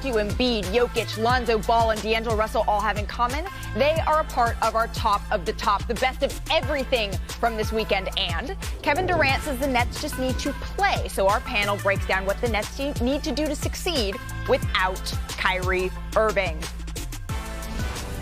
you Embiid, Jokic, Lonzo Ball, and D'Angelo Russell all have in common? They are a part of our top of the top, the best of everything from this weekend. And Kevin Durant says the Nets just need to play. So our panel breaks down what the Nets need to do to succeed without Kyrie Irving.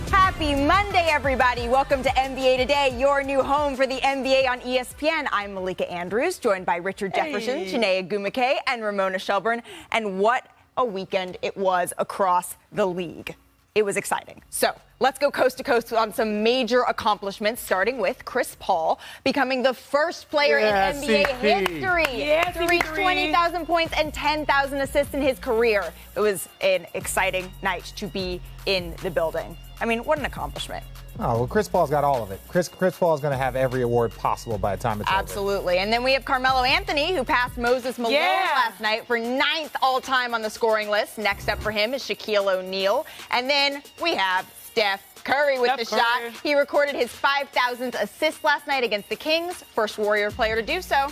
Happy Monday, everybody. Welcome to NBA Today, your new home for the NBA on ESPN. I'm Malika Andrews, joined by Richard Jefferson, Chiney Ogwumike, and Ramona Shelburne. And what a weekend it was across the league. It was exciting. So let's go coast to coast on some major accomplishments, starting with Chris Paul becoming the first player in NBA history to reach 20,000 points and 10,000 assists in his career. It was an exciting night to be in the building. I mean, what an accomplishment. Oh, well, Chris Paul's got all of it. Chris Paul's going to have every award possible by the time it's over. Absolutely. And then we have Carmelo Anthony, who passed Moses Malone last night for 9th all-time on the scoring list. Next up for him is Shaquille O'Neal. And then we have Steph Curry with the shot. He recorded his 5,000th assist last night against the Kings. First Warrior player to do so.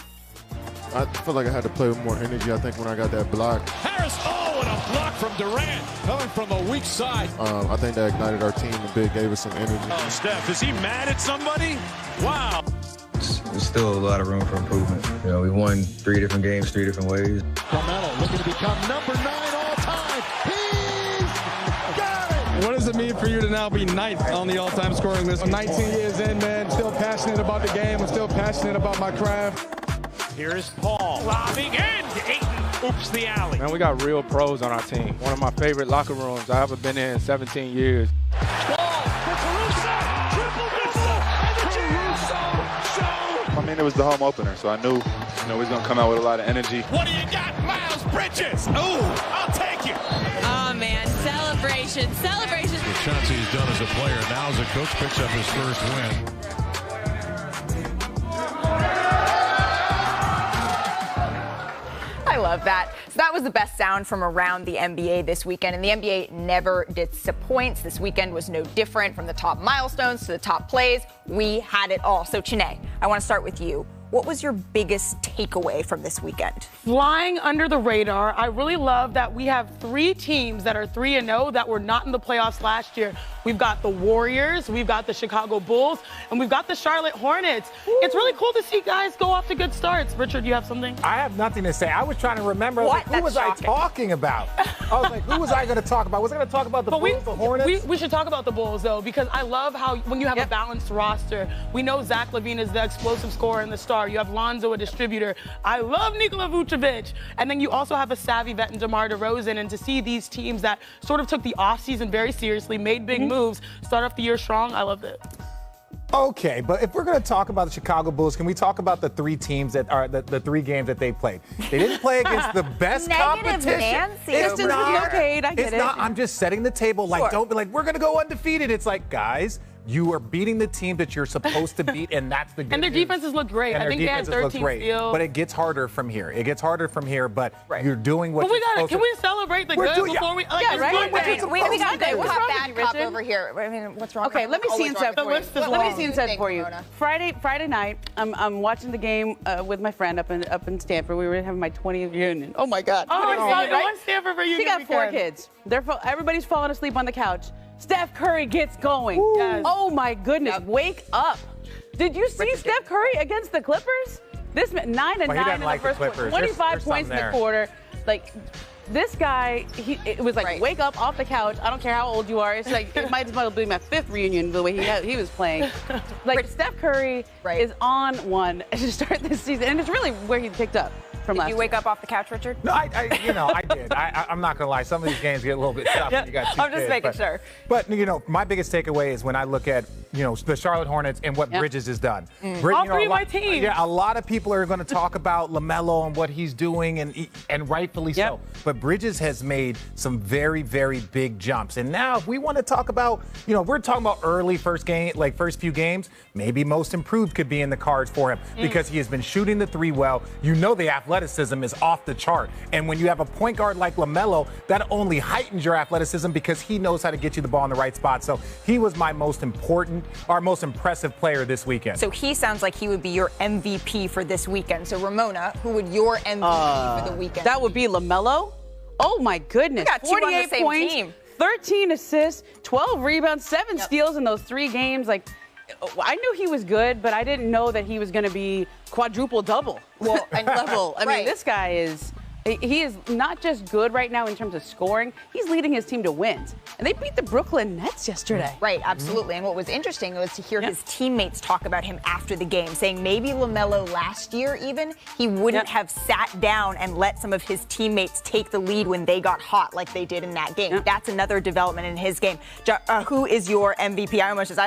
I feel like I had to play with more energy, I think, when I got that block. Harris, and a block from Durant, coming from the weak side. I think that ignited our team a bit, gave us some energy. Oh, Steph, is he mad at somebody? Wow. There's still a lot of room for improvement. You know, we won 3 different games, 3 different ways. Carmelo looking to become number 9 all time. He's got it! What does it mean for you to now be 9th on the all-time scoring list? I'm 19 years in, man. Still passionate about the game. I'm still passionate about my craft. Here's Paul, lobbing in. Ayton oops the alley. Man, we got real pros on our team. One of my favorite locker rooms. I haven't been in 17 years. Ball for Caruso. Triple-double. And the Caruso show. I mean, it was the home opener, so I knew, he's going to come out with a lot of energy. What do you got, Miles Bridges? Ooh, I'll take it. Oh, man, celebration. What Chauncey's done as a player, now as a coach, picks up his first win. I love that. So that was the best sound from around the NBA this weekend, and the NBA never disappoints. This weekend was no different. From the top milestones to the top plays, we had it all. So, Chiney, I want to start with you. What was your biggest takeaway from this weekend? Flying under the radar. I really love that we have 3 teams that are 3-0 that were not in the playoffs last year. We've got the Warriors, we've got the Chicago Bulls, and we've got the Charlotte Hornets. Ooh. It's really cool to see guys go off to good starts. Richard, you have something? I have nothing to say. I was trying to remember, who was I talking about? I was like, who was I going to talk about? Was I going to talk about the Bulls, the Hornets? We should talk about the Bulls, though, because I love how when you have a balanced roster, we know Zach LaVine is the explosive scorer and the star. You have Lonzo, a distributor. I love Nikola Vucevic. And then you also have a savvy vet in DeMar DeRozan. And to see these teams that sort of took the offseason very seriously, made big moves, start off the year strong, I loved it. Okay, but if we're going to talk about the Chicago Bulls, can we talk about the 3 teams that are the 3 games that they played? They didn't play against the best competition. Nancy. It's not. Okay, I get it. I'm just setting the table. Like, don't be like, we're going to go undefeated. It's like, guys, you are beating the team that you're supposed to beat, and that's the good And their defenses look great. I think they had 13 steals. But it gets harder from here. But you're doing what you're supposed to. Can we celebrate the good before we? We got good bad cop over here. I mean, what's wrong? Okay, let me see inside for you. Let me see inside for you. Friday night, I'm watching the game with my friend up in Stanford. We were having my 20th reunion. Oh my God! One Stanford reunion. She got 4 kids. Everybody's falling asleep on the couch. Steph Curry gets going. Yes. Oh, my goodness. Yep. Wake up. Did you see Steph Curry against the Clippers? This man, 9 and 9 in the first quarter. 25 points in the quarter. Like, this guy, it was like, wake up off the couch. I don't care how old you are. It's like, it might as well be my 5th reunion the way he was playing. Like, Steph Curry is on one to start this season. And it's really where he picked up. Did you wake up off the couch, Richard? No, I did. I'm not going to lie. Some of these games get a little bit tough when you got 2 I'm just making sure. But, my biggest takeaway is when I look at, the Charlotte Hornets and what Bridges has done. All 3 of my teams. Yeah, a lot of people are going to talk about LaMelo and what he's doing, and rightfully so. But Bridges has made some very, very big jumps. And now if we want to talk about, we're talking about early first few games, maybe most improved could be in the cards for him because he has been shooting the 3 well. The athleticism is off the chart. And when you have a point guard like LaMelo, that only heightens your athleticism because he knows how to get you the ball in the right spot. So he was my most impressive player this weekend. So he sounds like he would be your MVP for this weekend. So Ramona, who would your MVP for the weekend? That would be LaMelo. Oh, my goodness. 48 points, team. 13 assists, 12 rebounds, 7 steals in those 3 games. Like, I knew he was good, but I didn't know that he was going to be quadruple-double. Well, and level. I mean, this guy is... He is not just good right now in terms of scoring, he's leading his team to wins. And they beat the Brooklyn Nets yesterday. Right, absolutely. And what was interesting was to hear his teammates talk about him after the game, saying maybe LaMelo last year even, he wouldn't have sat down and let some of his teammates take the lead when they got hot like they did in that game. That's another development in his game. Who is your MVP? I almost just...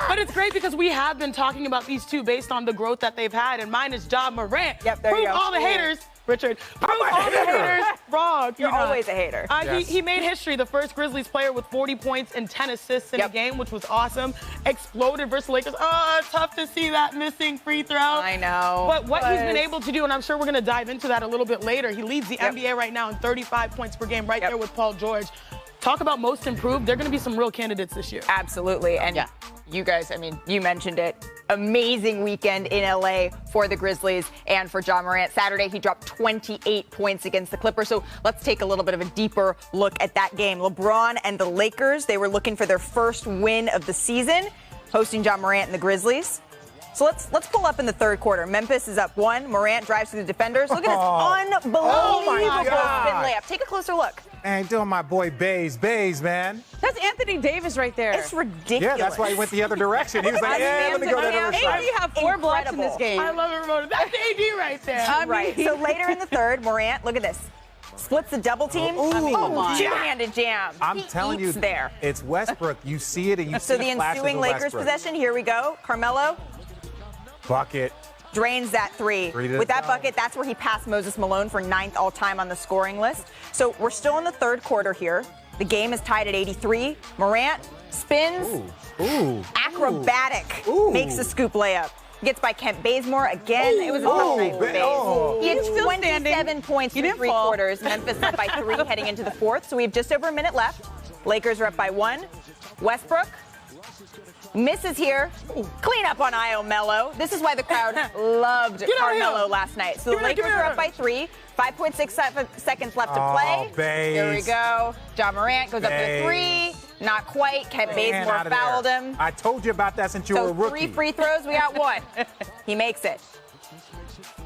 But it's great because we have been talking about these two based on the growth that they've had, and mine is Ja Morant. Yep, there you go. All the haters, Richard. Prove all the haters wrong. You're always a hater. He made history, the first Grizzlies player with 40 points and 10 assists in a game, which was awesome. Exploded versus Lakers. Oh, tough to see that missing free throw. I know. But what he's been able to do, and I'm sure we're going to dive into that a little bit later, he leads the NBA right now in 35 points per game, right there with Paul George. Talk about most improved. There are going to be some real candidates this year. Absolutely. And you guys, I mean, you mentioned it. Amazing weekend in LA for the Grizzlies and for Ja Morant. Saturday, he dropped 28 points against the Clippers. So let's take a little bit of a deeper look at that game. LeBron and the Lakers, they were looking for their first win of the season, hosting Ja Morant and the Grizzlies. So let's pull up in the third quarter. Memphis is up 1. Morant drives through the defenders. Look at this unbelievable spin layup. Take a closer look. And doing my boy Bays, man. That's Anthony Davis right there. It's ridiculous. Yeah, that's why he went the other direction. He was like, let me go to the other side. AD have 4 blocks in this game. I love it, Ramona. That's AD right there. Right. So later in the third, Morant, look at this. Splits the double team. Two-handed jam. I'm telling you, there. It's Westbrook. You see it and you see the ensuing Lakers possession. Here we go. Carmelo. Bucket. Drains that 3. With that bucket, that's where he passed Moses Malone for 9th all-time on the scoring list. So we're still in the third quarter here. The game is tied at 83. Morant spins. Acrobatic. Makes a scoop layup. Gets by Kent Bazemore again. It was a tough night for Baze. He had 27 points in 3 quarters. Memphis up by 3 heading into the fourth. So we have just over a minute left. Lakers are up by 1. Westbrook misses here. Clean up on Io Mello. This is why the crowd loved Carmelo last night. So the Lakers are up by 3. 5.6 seconds left to play. Here we go. Ja Morant goes up to 3. Not quite. Kent Bazemore fouled him. I told you about that since you were a rookie. 3 free throws. We got 1. He makes it.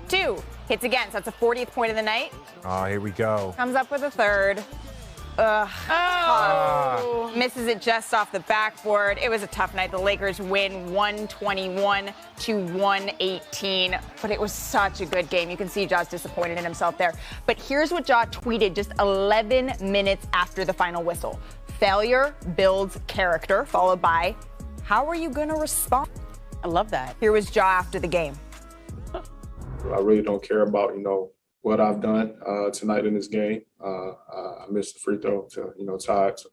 2. Hits again. So that's a 40th point of the night. Oh, here we go. Comes up with a 3rd. Misses it just off the backboard. It was a tough night. The Lakers win 121-118. But it was such a good game. You can see Ja's disappointed in himself there. But here's what Ja tweeted just 11 minutes after the final whistle. Failure builds character, followed by, how are you going to respond? I love that. Here was Ja after the game. I really don't care about, what I've done tonight in this game. I missed the free throw to, tie it. So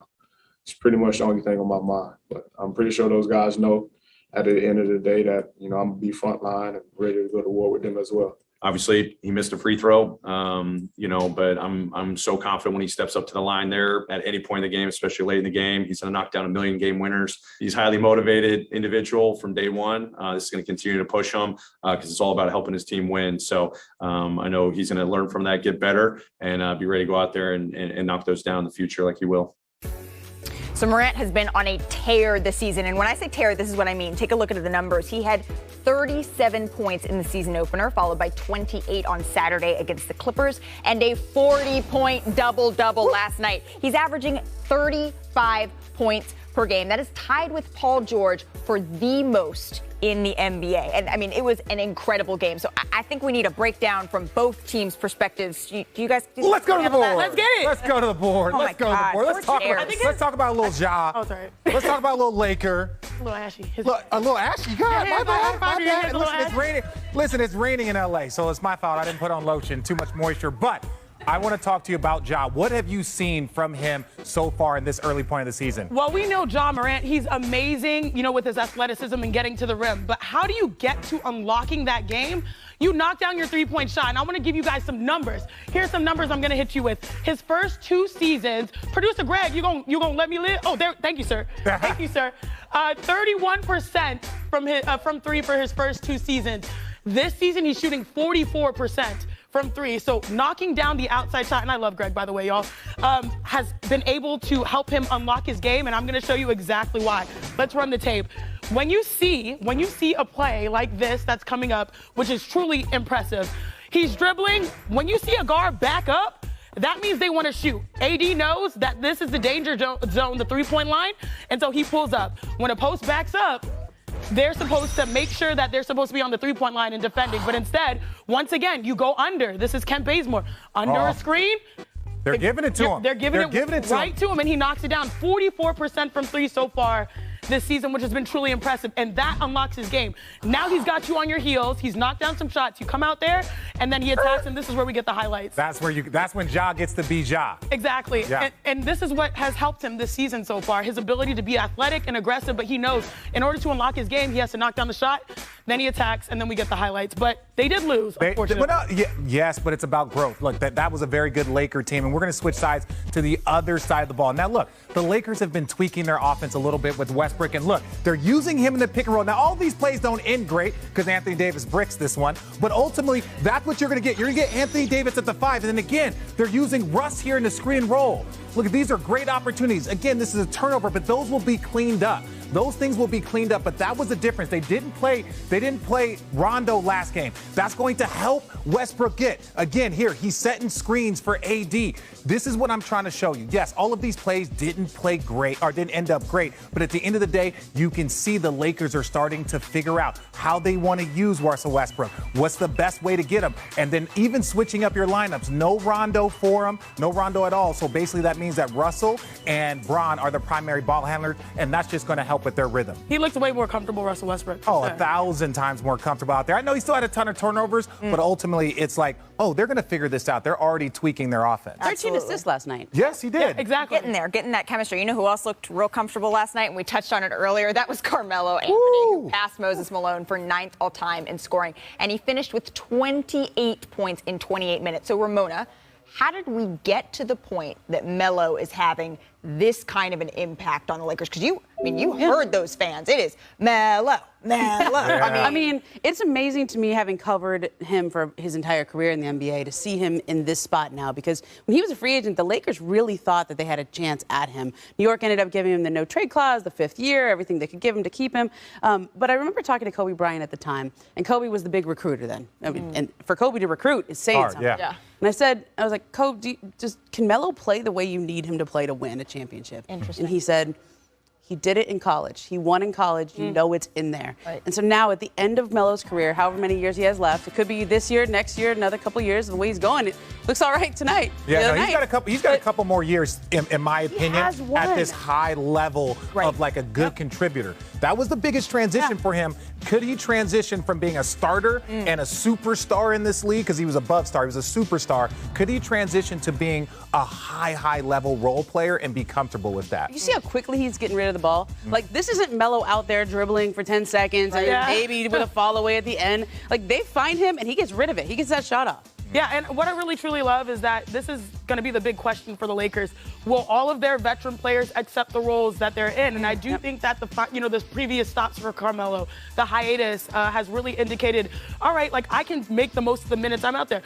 it's pretty much the only thing on my mind. But I'm pretty sure those guys know at the end of the day that, I'm going to be front line and ready to go to war with them as well. Obviously, he missed a free throw, but I'm so confident when he steps up to the line there at any point in the game, especially late in the game. He's going to knock down 1 million game winners. He's a highly motivated individual from day one. This is going to continue to push him because it's all about helping his team win. So I know he's going to learn from that, get better, and be ready to go out there and knock those down in the future like he will. So Morant has been on a tear this season. And when I say tear, this is what I mean. Take a look at the numbers. He had 37 points in the season opener, followed by 28 on Saturday against the Clippers, and a 40-point double-double last night. He's averaging 35 points per game. That is tied with Paul George for the most in the NBA. And, I mean, it was an incredible game. So I think we need a breakdown from both teams' perspectives. Do you guys... Let's go to the board. Let's get it. Let's go to the board. Oh Let's go to the board. Let's talk about a little Ja. Oh, sorry. Let's talk about a little Laker. A little ashy. A little ashy? God, my bad. Listen, it's raining. Listen, it's raining in LA, so it's my fault. I didn't put on lotion. Too much moisture. But I want to talk to you about Ja. What have you seen from him so far in this early point of the season? Well, we know Ja Morant, he's amazing, with his athleticism and getting to the rim. But how do you get to unlocking that game? You knock down your three-point shot, and I want to give you guys some numbers. Here's some numbers I'm going to hit you with. His first 2 seasons, producer Greg, you gonna let me live? Oh, there. Thank you, sir. Thank you, sir. 31% from 3 for his first 2 seasons. This season, he's shooting 44% from three. So knocking down the outside shot, and I love Greg, by the way, y'all, has been able to help him unlock his game, and I'm going to show you exactly why. Let's run the tape. When you see a play like this that's coming up, which is truly impressive, he's dribbling. When you see a guard back up, that means they want to shoot. AD knows that this is the danger zone, the three-point line, and so he pulls up. When a post backs up, they're supposed to make sure that they're supposed to be on the three-point line and defending. But instead, once again, you go under. This is Kent Bazemore. Under a screen. They're giving it to him. They're giving it right to him, and he knocks it down. 44% from three so far this season, which has been truly impressive, and that unlocks his game. Now he's got you on your heels. He's knocked down some shots. You come out there, and then he attacks, and this is where we get the highlights. That's when Ja gets to be Ja. Exactly. Yeah. And this is what has helped him this season so far, his ability to be athletic and aggressive, but he knows in order to unlock his game, he has to knock down the shot, then he attacks, and then we get the highlights. But they did lose, unfortunately. Yes, but it's about growth. Look, that was a very good Laker team, and we're going to switch sides to the other side of the ball. Now, look, the Lakers have been tweaking their offense a little bit with Westbrook, and look, they're using him in the pick and roll. Now, all these plays don't end great because Anthony Davis bricks this one, but ultimately, that's what you're going to get. You're going to get Anthony Davis at the 5, and then again, they're using Russ here in the screen and roll. Look, these are great opportunities. Again, this is a turnover, but those will be cleaned up. Those things will be cleaned up, but that was the difference. They didn't play Rondo last game. That's going to help Westbrook get. Again, here, he's setting screens for AD. This is what I'm trying to show you. Yes, all of these plays didn't play great or didn't end up great, but at the end of the day, you can see the Lakers are starting to figure out how they want to use Russell Westbrook. What's the best way to get him? And then even switching up your lineups. No Rondo for him, no Rondo at all. So basically that means that Russell and Bron are the primary ball handlers, and that's just going to help with their rhythm. He looked way more comfortable, Russell Westbrook. Oh, 1,000 times more comfortable out there. I know he still had a ton of turnovers, but ultimately it's like, oh, they're going to figure this out. They're already tweaking their offense. 13 assists last night. Yes, he did. Yeah, exactly. Getting that chemistry. You know who else looked real comfortable last night, and we touched on it earlier? That was Carmelo Anthony, who passed Moses Malone for 9th all-time in scoring, and he finished with 28 points in 28 minutes. So, Ramona, how did we get to the point that Melo is having this kind of an impact on the Lakers? Because you heard those fans. It is Melo. Yeah. I mean, it's amazing to me, having covered him for his entire career in the NBA, to see him in this spot now, because when he was a free agent, the Lakers really thought that they had a chance at him. New York ended up giving him the no-trade clause, the 5th year, everything they could give him to keep him. But I remember talking to Kobe Bryant at the time, and Kobe was the big recruiter then. I mean, and for Kobe to recruit is saying something. Yeah. And I was like, Kobe, can Melo play the way you need him to play to win a championship? Interesting. And he said, he did it in college. He won in college. You know it's in there. Right. And so now at the end of Melo's career, however many years he has left, it could be this year, next year, another couple years. The way he's going, it looks all right tonight. Yeah, he's got a couple more years, in my opinion, at this high level of like a good contributor. That was the biggest transition for him. Could he transition from being a starter and a superstar in this league, because he was above star, he was a superstar? Could he transition to being a high level role player and be comfortable with that? You see how quickly he's getting rid of the ball? Like, this isn't Melo out there dribbling for 10 seconds and maybe with a fall away at the end. Like, they find him and he gets rid of it. He gets that shot off. Yeah, and what I really truly love is that this is going to be the big question for the Lakers. Will all of their veteran players accept the roles that they're in? And I do think that the previous stops for Carmelo, the hiatus, has really indicated, all right, like, I can make the most of the minutes I'm out there.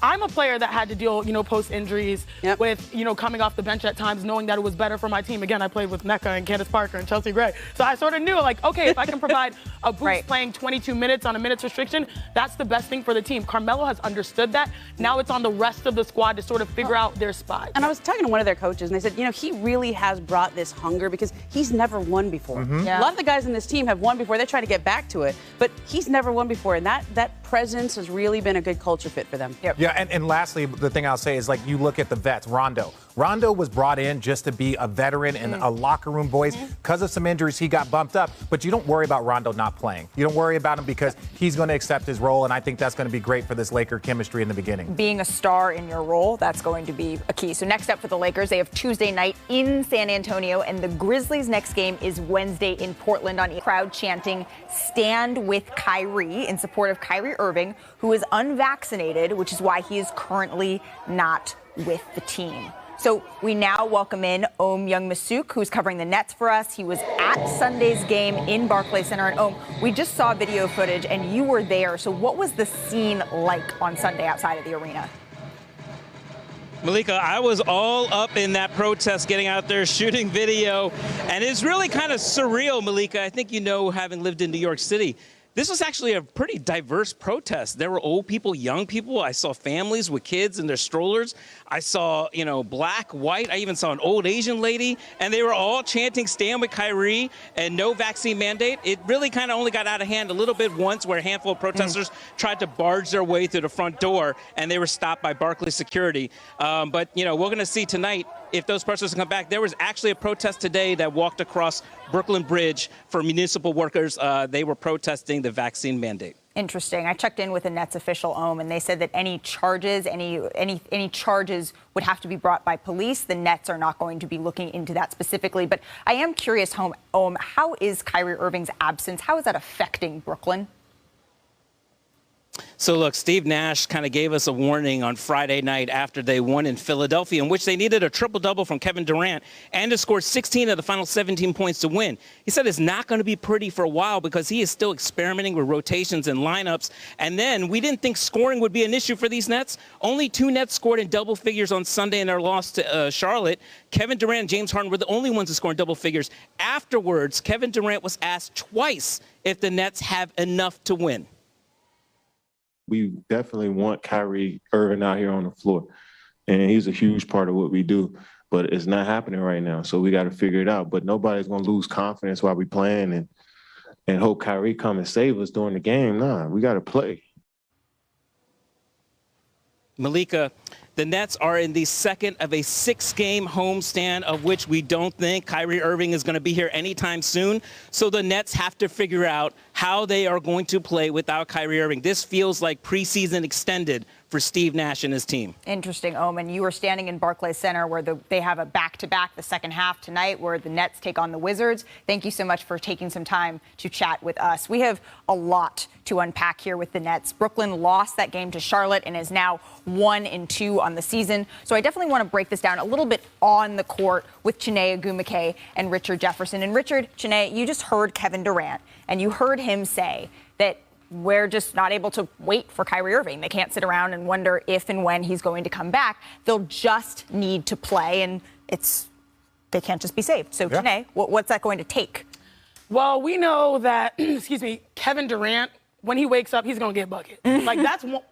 I'm a player that had to deal, post injuries with, coming off the bench at times, knowing that it was better for my team. Again, I played with Mecca and Candace Parker and Chelsea Gray. So I sort of knew, like, okay, if I can provide a boost playing 22 minutes on a minutes restriction, that's the best thing for the team. Carmelo has understood that. Now it's on the rest of the squad to sort of figure out their spot. And I was talking to one of their coaches, and they said, he really has brought this hunger because he's never won before. A lot of the guys in this team have won before. They try to get back to it, but he's never won before, and that presence has really been a good culture fit for them. Yeah, and lastly, the thing I'll say is, like, you look at the vets, Rondo was brought in just to be a veteran and a locker room voice. Because of some injuries, he got bumped up. But you don't worry about Rondo not playing. You don't worry about him because he's going to accept his role, and I think that's going to be great for this Laker chemistry in the beginning. Being a star in your role, that's going to be a key. So next up for the Lakers, they have Tuesday night in San Antonio, and the Grizzlies' next game is Wednesday in Portland. On crowd chanting, "Stand with Kyrie," in support of Kyrie Irving, who is unvaccinated, which is why he is currently not with the team. So we now welcome in Om Young-Masuk, who's covering the Nets for us. He was at Sunday's game in Barclays Center. And Om, we just saw video footage, and you were there. So what was the scene like on Sunday outside of the arena? Malika, I was all up in that protest, getting out there, shooting video, and it's really kind of surreal, Malika. I think you know, having lived in New York City, this was actually a pretty diverse protest. There were old people, young people. I saw families with kids in their strollers. I saw, black, white. I even saw an old Asian lady, and they were all chanting "Stand with Kyrie" and "No vaccine mandate." It really kind of only got out of hand a little bit once, where a handful of protesters tried to barge their way through the front door, and they were stopped by Barclays security. But we're going to see tonight if those protesters come back. There was actually a protest today that walked across Brooklyn Bridge for municipal workers. They were protesting the vaccine mandate. Interesting. I checked in with a Nets official, Om, and they said that any charges, any charges would have to be brought by police. The Nets are not going to be looking into that specifically. But I am curious, Om, how is Kyrie Irving's absence? How is that affecting Brooklyn? So, look, Steve Nash kind of gave us a warning on Friday night after they won in Philadelphia, in which they needed a triple-double from Kevin Durant and to score 16 of the final 17 points to win. He said it's not going to be pretty for a while because he is still experimenting with rotations and lineups. And then we didn't think scoring would be an issue for these Nets. Only 2 Nets scored in double figures on Sunday in their loss to Charlotte. Kevin Durant and James Harden were the only ones to score in double figures. Afterwards, Kevin Durant was asked twice if the Nets have enough to win. We definitely want Kyrie Irving out here on the floor, and he's a huge part of what we do, but it's not happening right now, so we got to figure it out. But nobody's going to lose confidence while we playing and hope Kyrie come and save us during the game. Nah, we got to play. Malika, the Nets are in the second of a 6-game homestand, of which we don't think Kyrie Irving is going to be here anytime soon. So the Nets have to figure out how they are going to play without Kyrie Irving. This feels like preseason extended for Steve Nash and his team. Interesting, Omen. You were standing in Barclays Center where they have a back-to-back the second half tonight where the Nets take on the Wizards. Thank you so much for taking some time to chat with us. We have a lot to unpack here with the Nets. Brooklyn lost that game to Charlotte and is now 1-2 on the season. So I definitely want to break this down a little bit on the court with Chiney Ogwumike and Richard Jefferson. And Richard, Chiney, you just heard Kevin Durant, and you heard him say that we're just not able to wait for Kyrie Irving. They can't sit around and wonder if and when he's going to come back. They'll just need to play, and they can't just be saved. So, Chiney, what's that going to take? Well, we know that, Kevin Durant, when he wakes up, he's going to get buckets. Like,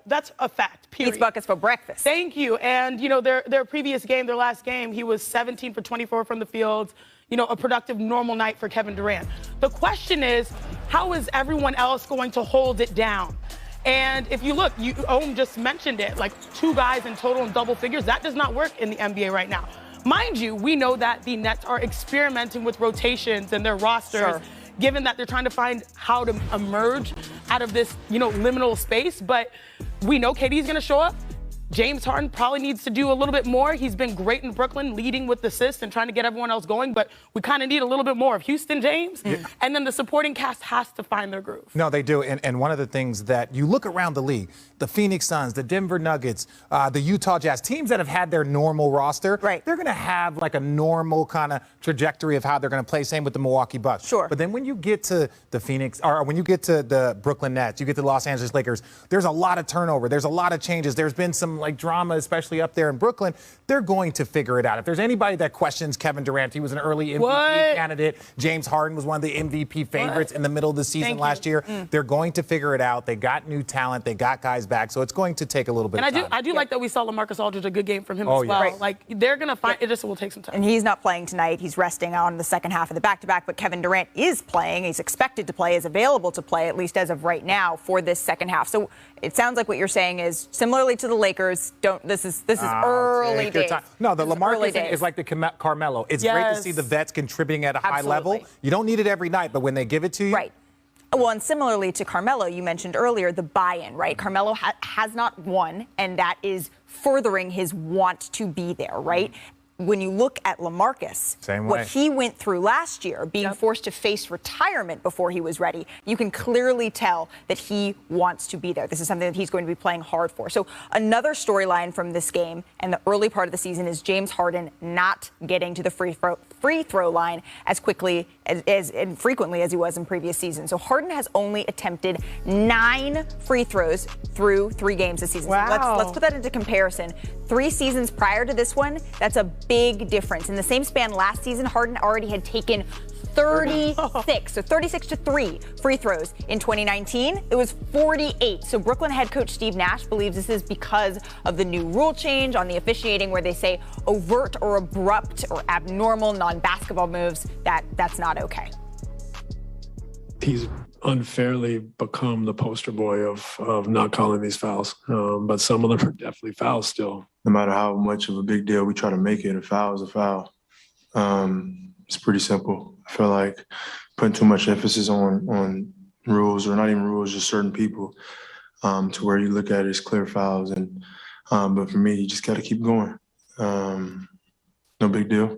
that's a fact, period. Eats buckets for breakfast. Thank you. And, their previous game, their last game, he was 17 for 24 from the field. A productive, normal night for Kevin Durant. The question is, how is everyone else going to hold it down? And if you look, Om just mentioned it, like 2 guys in total in double figures. That does not work in the NBA right now. Mind you, we know that the Nets are experimenting with rotations in their rosters, given that they're trying to find how to emerge out of this, liminal space. But we know KD's going to show up. James Harden probably needs to do a little bit more. He's been great in Brooklyn, leading with assists and trying to get everyone else going, but we kind of need a little bit more of Houston James. And then the supporting cast has to find their groove. No, they do. And one of the things that you look around the league, the Phoenix Suns, the Denver Nuggets, the Utah Jazz, teams that have had their normal roster, they're going to have like a normal kind of trajectory of how they're going to play. Same with the Milwaukee Bucks. But then when you get to the Phoenix, or when you get to the Brooklyn Nets, you get to the Los Angeles Lakers, there's a lot of turnover. There's a lot of changes. There's been some drama, especially up there in Brooklyn. They're going to figure it out. If there's anybody that questions Kevin Durant, he was an early MVP candidate. James Harden was one of the MVP favorites in the middle of the season last year. They're going to figure it out. They got new talent. They got guys back. So it's going to take a little bit of time. I do like that we saw LaMarcus Aldridge a good game from him as well. Like, they're going to find it just will take some time. And he's not playing tonight. He's resting on the second half of the back-to-back. But Kevin Durant is playing. He's expected to play, is available to play, at least as of right now, for this second half. So it sounds like what you're saying is, similarly to the Lakers, this is early days. No, the LaMarcus is like the Carmelo. It's great to see the vets contributing at a high level. You don't need it every night, but when they give it to you. Well, and similarly to Carmelo, you mentioned earlier the buy-in, right? Carmelo has not won, and that is furthering his want to be there, right? when you look at LaMarcus, what he went through last year, being forced to face retirement before he was ready, you can clearly tell that he wants to be there. This is something that he's going to be playing hard for. So another storyline from this game and the early part of the season is James Harden not getting to the free throw line as quickly and frequently as he was in previous seasons. So Harden has only attempted 9 free throws through 3 games this season. Wow. So let's put that into comparison. 3 seasons prior to this one, that's a big difference. In the same span last season, Harden already had taken 36, so 36 to 3 free throws. In 2019, it was 48. So Brooklyn head coach Steve Nash believes this is because of the new rule change on the officiating where they say overt or abrupt or abnormal non-basketball moves, that's not okay. He's unfairly become the poster boy of not calling these fouls. But some of them are definitely fouls still. No matter how much of a big deal we try to make it, a foul is a foul. It's pretty simple. I feel like putting too much emphasis on rules, or not even rules, just certain people, to where you look at it as clear fouls. And but for me, you just got to keep going. No big deal.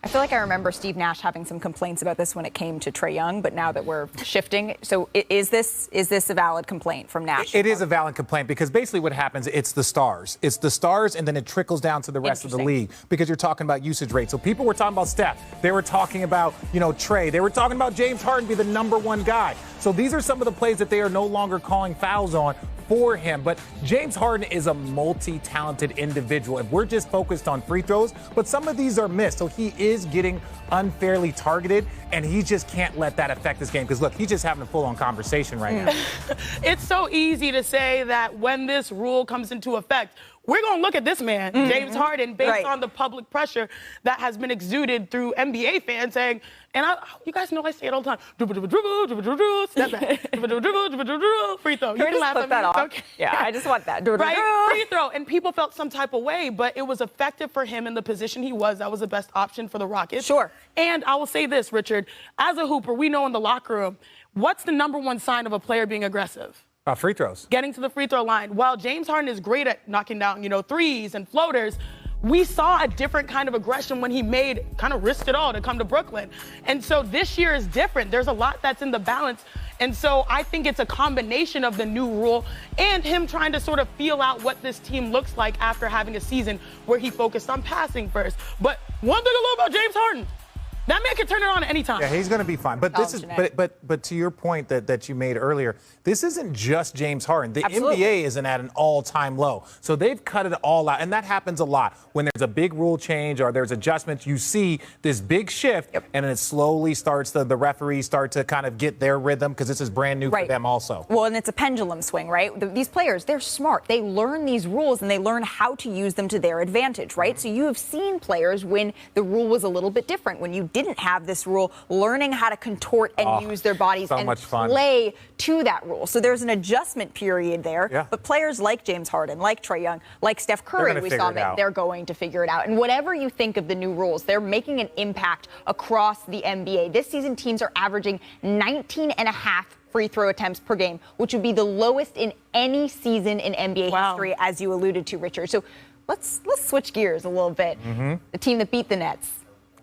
I feel like I remember Steve Nash having some complaints about this when it came to Trae Young, but now that we're shifting, so is this a valid complaint from Nash? It is a valid complaint because basically what happens, it's the stars. It's the stars, and then it trickles down to the rest of the league because you're talking about usage rate. So people were talking about Steph. They were talking about, Trae. They were talking about James Harden be the #1 guy. So these are some of the plays that they are no longer calling fouls on for him. But James Harden is a multi-talented individual. If we're just focused on free throws, but some of these are missed. So he is getting unfairly targeted, and he just can't let that affect his game. Because, look, he's just having a full-on conversation right now. It's so easy to say that when this rule comes into effect, we're going to look at this man, James Harden, based on the public pressure that has been exuded through NBA fans saying, and you guys know I say it all the time, step back, free throw. You can laugh at me. Okay. Yeah, I just want that. Right? Free throw. And people felt some type of way, but it was effective for him in the position he was. That was the best option for the Rockets. Sure. And I will say this, Richard, as a hooper, we know in the locker room, what's the #1 sign of a player being aggressive? Free throws. Getting to the free throw line. While James Harden is great at knocking down, threes and floaters, we saw a different kind of aggression when he kind of risked it all to come to Brooklyn. And so this year is different. There's a lot that's in the balance. And so I think it's a combination of the new rule and him trying to sort of feel out what this team looks like after having a season where he focused on passing first. But one thing I love about James Harden, that man can turn it on at any time. Yeah, he's going to be fine. But this is, but to your point that you made earlier, this isn't just James Harden. The NBA isn't at an all-time low. So they've cut it all out. And that happens a lot. When there's a big rule change or there's adjustments, you see this big shift, and then it slowly starts the referees start to kind of get their rhythm because this is brand new for them also. Well, and it's a pendulum swing, right? These players, they're smart. They learn these rules and they learn how to use them to their advantage, right? So you have seen players when the rule was a little bit different, when you didn't have this rule, learning how to contort and use their bodies and play to that rule. So there's an adjustment period there. Yeah. But players like James Harden, like Trae Young, like Steph Curry, we saw that they're going to figure it out. And whatever you think of the new rules, they're making an impact across the NBA. This season, teams are averaging 19.5 free throw attempts per game, which would be the lowest in any season in NBA history, as you alluded to, Richard. So let's switch gears a little bit. The team that beat the Nets.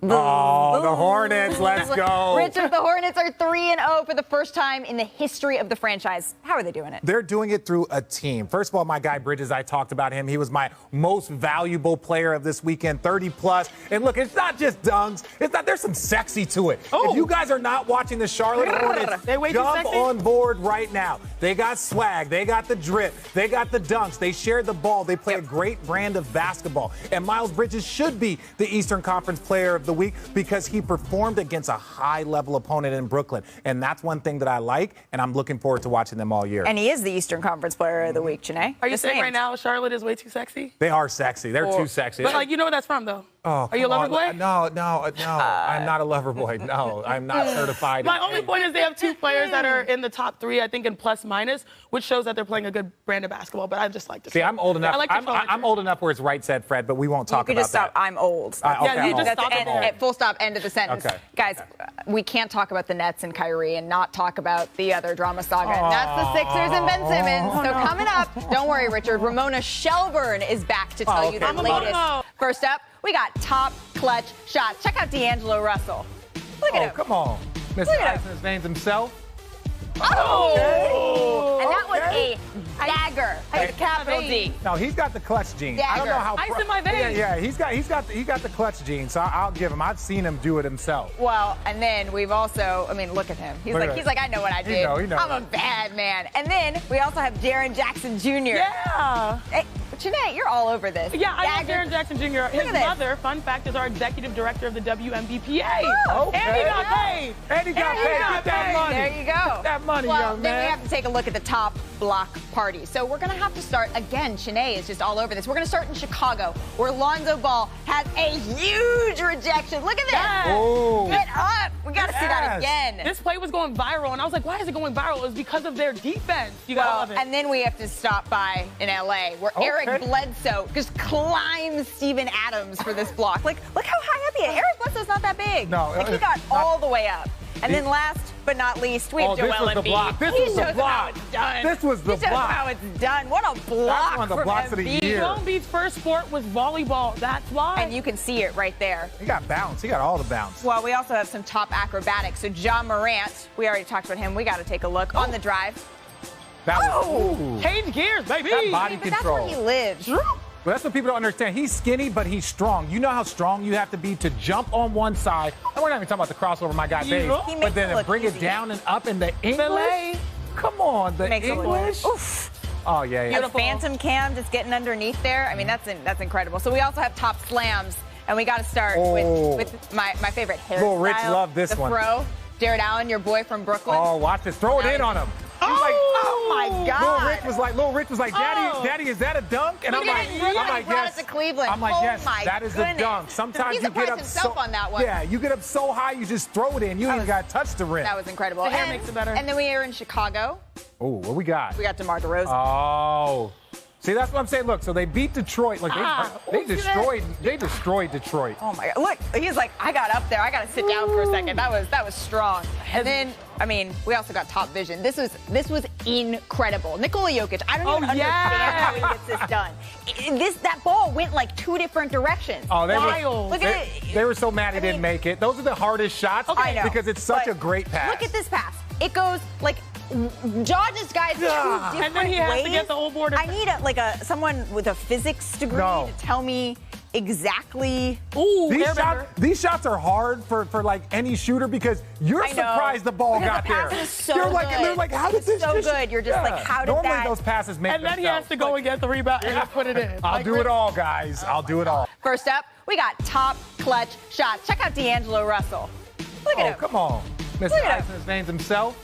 Oh, the Hornets, let's go. Richard, the Hornets are 3-0 for the first time in the history of the franchise. How are they doing it? They're doing it through a team. First of all, my guy Bridges, I talked about him. He was my most valuable player of this weekend, 30+. And look, it's not just dunks. There's some sexy to it. Oh. If you guys are not watching the Charlotte Hornets, jump on board right now. They got swag. They got the drip. They got the dunks. They share the ball. They play a great brand of basketball. And Miles Bridges should be the Eastern Conference Player of the Week because he performed against a high-level opponent in Brooklyn. And that's one thing that I like, and I'm looking forward to watching them all year. And he is the Eastern Conference Player of the Week, Janae. Are you saying right now Charlotte is way too sexy? They are sexy. They're too sexy. But, you know where that's from, though? Oh, are you a lover boy? No. I'm not a lover boy. No, I'm not certified. My only point is they have 2 players that are in the top 3, I think, in plus-minus, which shows that they're playing a good brand of basketball. But I just like to see. I'm old enough. I'm old enough where it's right said, Fred, but we won't talk about that. You could just stop. I'm old. Yeah, you just stop at full stop. End of the sentence. Okay. Guys, we can't talk about the Nets and Kyrie and not talk about the other drama saga. And that's the Sixers and Ben Simmons. So coming up, don't worry, Richard. Ramona Shelburne is back to tell you the latest. First up, we got top clutch shots. Check out D'Angelo Russell. Look at him. Come on. Mr. Ice in his veins himself. Oh! And that was a dagger. A capital D. No, he's got the clutch gene. Dagger. I don't know how. Ice in my veins. Yeah, he's got the clutch gene. So I'll give him. I've seen him do it himself. Well, and then we've also, look at him. He's like, I know what I did. You know. I'm a bad man. And then we also have Jaren Jackson Jr. Yeah. Hey, Janae, you're all over this. Yeah, I love Jaren Jackson Jr. His mother, fun fact, is our executive director of the WNBPA. Oh, okay. And he got paid. And he got paid. Get that money. There you go. Get that money, well, young then man. we have to take a look at the top block party. So we're going to have to start again. Shanae is just all over this. We're going to start in Chicago, where Lonzo Ball has a huge rejection. Look at this. Yes. Oh. Get up. We got to see that again. This play was going viral, and I was like, why is it going viral? It was because of their defense. You got to love it. And then we have to stop by in L.A., where Eric Bledsoe just climbs Steven Adams for this block. Look how high up he is. Eric Bledsoe's not that big. No. He got all the way up. And then last but not least, we have Joel Embiid. This was the block. This was the block. He shows how it's done. What a block. That's one of the blocks of the year. Joel Embiid's first sport was volleyball. That's why. And you can see it right there. He got bounce. He got all the bounce. Well, we also have some top acrobatics. So John Morant, we already talked about him. We got to take a look on the drive. That was change gears, baby. That body control. That's where he lives. Well, that's what people don't understand. He's skinny, but he's strong. You know how strong you have to be to jump on one side. And we're not even talking about the crossover, my guy, Dave. But then to bring it down and up in the English. Come on, the English. Oof. Oh, yeah. And the phantom cam just getting underneath there. that's incredible. So we also have top slams. And we got to start with my favorite hairstyle. Little Rich loved this one. The fro. Jared Allen, your boy from Brooklyn. Oh, watch this. Throw it in on him. He's like, oh my God. Little Rich was like, Daddy, is that a dunk? And I'm like, yes. To Cleveland. I'm like, yes, that is a dunk. Sometimes you get up on that one. Yeah, you get up so high, you just throw it in. You ain't got to touch the rim. That was incredible. The hair makes it better. And then we are in Chicago. Oh, what we got? We got DeMar DeRozan. Oh. See, that's what I'm saying. Look, so they beat Detroit. Look, they destroyed Detroit. Oh my God! Look, he's like, I got up there. I got to sit down for a second. That was strong. And then, we also got top vision. This was incredible. Nikola Jokic. I don't even understand how he gets this done. That ball went like two different directions. Oh, they were so mad he didn't make it. Those are the hardest shots because it's such a great pass. Look at this pass. It goes like. Dodges guys two different ways. And then he has to get the whole board. I need someone with a physics degree to tell me exactly. These shots are hard for like any shooter because you're surprised the ball got there. Is so You're like, how did this? So good. You're just like, how did Normally that? Those passes make. And then he has to go and get the rebound and put it in. I'll do it all, guys. I'll do it all. First up, we got top clutch shots. Check out D'Angelo Russell. Look at him. Come on, Mr. Ice in his veins himself.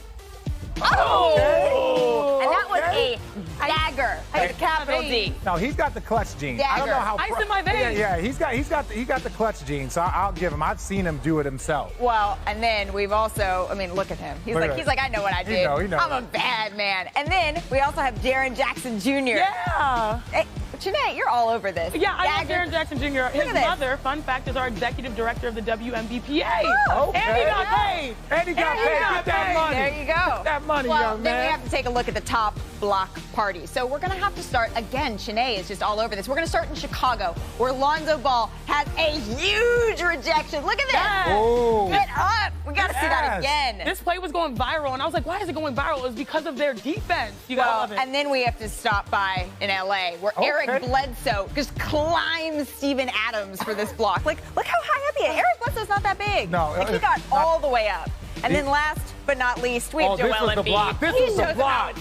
Oh! And that was a dagger. A capital D. No, he's got the clutch gene. Dagger. I don't know how. Ice in my veins. Yeah, he's got the clutch gene. So I'll give him. I've seen him do it himself. Well, and then we've also, look at him. He's like, I know what I did. You know. I'm a bad man. And then we also have Jaren Jackson Jr. Yeah. Hey, Janae, you're all over this. Yeah, I love Jaren Jackson Jr. His mother, fun fact, is our executive director of the WNBPA. Okay. And he got paid. Get that money. There you go. Get that money, young man. Then we have to take a look at the top block party. So we're going to have to start again. Shanae is just all over this. We're going to start in Chicago, where Lonzo Ball has a huge rejection. Look at this. Oh. Get up. We got to see that again. This play was going viral, and I was like, why is it going viral? It was because of their defense. You got to love it. And then we have to stop by in L.A., where Eric Bledsoe just climbs Steven Adams for this block. Look how high up he is. Eric Bledsoe's not that big. No. He got all the way up. And then last but not least, we have Joel Embiid. This was the block.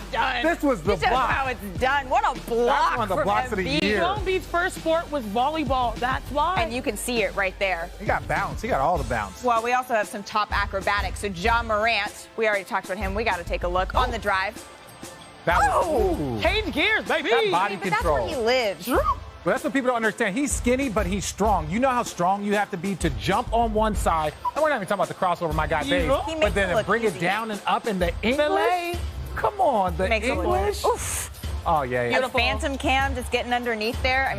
This was the block. He shows how it's done. What a block. That's one of the blocks of the year. Joel Embiid's first sport was volleyball. That's why. And you can see it right there. He got bounce. He got all the bounce. Well, we also have some top acrobatics. So John Morant, we already talked about him. We got to take a look on the drive. Change gears, baby. That body control. That's where he lives. Well, that's what people don't understand. He's skinny, but he's strong. You know how strong you have to be to jump on one side. And we're not even talking about the crossover, my guy, Dave. But then to bring it down and up in the English. Come on, the English. Oof. Oh, yeah. The phantom cam just getting underneath there.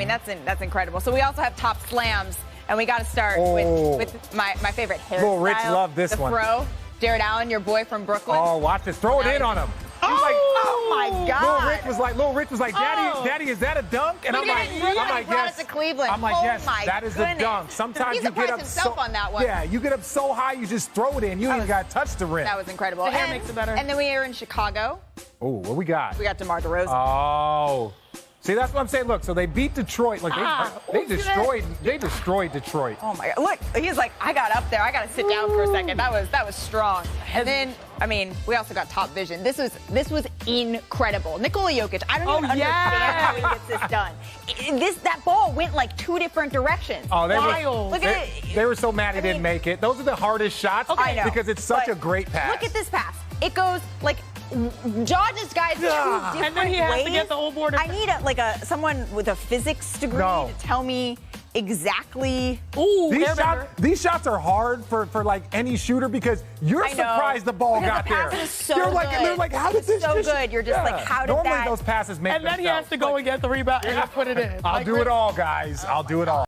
that's incredible. So we also have top slams. And we got to start with my favorite hairstyle. Little Rich loved this the one. fro. Jared Allen, your boy from Brooklyn. Oh, watch this. Throw it in on him. Oh my God. Lil Rich was like, Daddy, is that a dunk? And I'm like, yes. To Cleveland. I'm like, yes, that is a dunk. Sometimes He you get up himself on that one. Yeah, you get up so high, you just throw it in. You ain't got to touch the rim. That was incredible. The hair makes it better. And then we are in Chicago. Oh, what we got? We got DeMar DeRozan. Oh. See, that's what I'm saying. Look, so they beat Detroit. Like they destroyed Detroit. Oh my God! Look, he's like, I got up there. I got to sit down for a second. That was strong. And then, I mean, we also got top vision. This was incredible. Nikola Jokic. I don't even understand how he gets this done. That ball went like 2 different directions. Oh, Look at it. They were so mad he didn't make it. Those are the hardest shots because it's such a great pass. Look at this pass. It goes like. Dodges guys 2 different ways. And then he has to get the whole board. I need someone with a physics degree to tell me exactly. Ooh, these shots are hard for like any shooter because you're surprised the ball got there. Is so They're good. like, how did this? So good. You're just like, how did Normally that? those passes make. And then he has to go and get the rebound and put it in. I'll do it all, guys. I'll do it all.